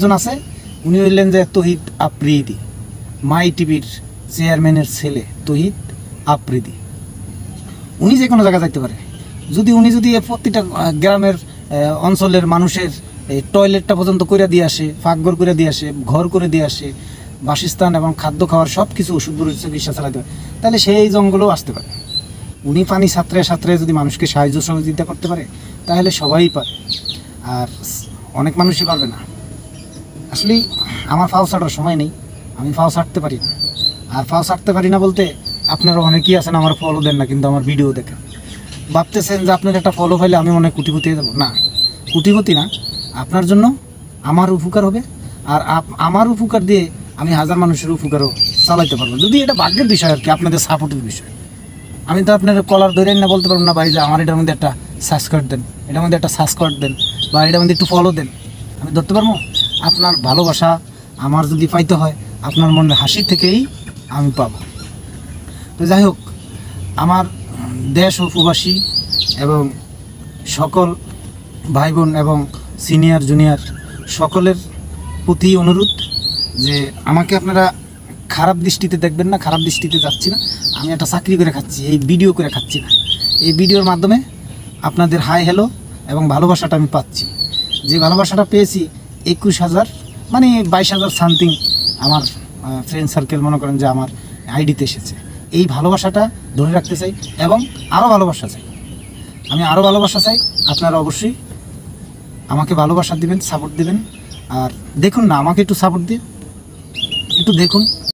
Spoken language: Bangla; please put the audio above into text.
একজন আছে, উনি হইলেন যে তহিদ আফ্রিদি, মাই টিভির চেয়ারম্যানের ছেলে তহিদ আফ্রিদি। উনি যে কোনো জায়গায় যাইতে পারে। উনি যদি প্রতিটা গ্রামের অঞ্চলের মানুষের টয়লেটটা পর্যন্ত করে দিয়ে আসে, পাকঘর করে দিয়ে আসে, ঘর করে দিয়ে আসে, বাসস্থান এবং খাদ্য খাওয়ার সব কিছু ওষুধ চিকিৎসা চালাতে পারে, তাহলে সেই জঙ্গলেও আসতে পারে। উনি পানি সাঁতরে সাঁতরে যদি মানুষকে সাহায্য সহযোগিতা করতে পারে, তাহলে সবাই পারে। আর অনেক মানুষই পারবে না। আসলে আমার ফাও ছাড়ার সময় নেই, আমি ফাও ছাড়তে পারি না। আর ফাও ছাড়তে পারি না বলতে, আপনারা অনেকেই আছেন আমার ফলো দেন না, কিন্তু আমার ভিডিও দেখেন। ভাবতেছেন যে আপনার একটা ফলো পাইলে আমি মনে কুটিপতি হয়ে যাবো। না, কুটিপতি না, আপনার জন্য আমার উপকার হবে। আর আমার উপকার দিয়ে আমি হাজার মানুষের উপকারও চালাইতে পারবো, যদি এটা ভাগ্যের বিষয় আর কি, আপনাদের সাপোর্টের বিষয়। আমি তো আপনার কলার ধরে না বলতে পারবো না ভাই যে আমার এটার মধ্যে একটা সাবস্ক্রাইব দেন, এটার মধ্যে একটা সাবস্ক্রাইব দেন, বা এটার মধ্যে একটু ফলো দেন। আমি ধরতে পারবো? আপনার ভালোবাসা আমার যদি পাইতে হয়, আপনার মনের হাসি থেকেই আমি পাবো। তো যাই হোক, আমার দেশ ও প্রবাসী এবং সকল ভাই বোন এবং সিনিয়র জুনিয়র সকলের প্রতি অনুরোধ যে আমাকে আপনারা খারাপ দৃষ্টিতে দেখবেন না। খারাপ দৃষ্টিতে যাচ্ছি না, আমি একটা চাকরি করে খাচ্ছি, এই ভিডিও করে খাচ্ছি না। এই ভিডিওর মাধ্যমে আপনাদের হাই হ্যালো এবং ভালোবাসাটা আমি পাচ্ছি। যে ভালোবাসাটা পেয়েছি 21,000 মানে 22,000 সামথিং আমার ফ্রেন্ড সার্কেল মনে করেন যে আমার আইডিতে এসেছে। এই ভালোবাসাটা ধরে রাখতে চাই এবং আরও ভালোবাসা চাই। আমি আরও ভালোবাসা চাই। আপনারা অবশ্যই আমাকে ভালোবাসা দিবেন, সাপোর্ট দিবেন। আর দেখুন না, আমাকে একটু সাপোর্ট দিয়ে একটু দেখুন।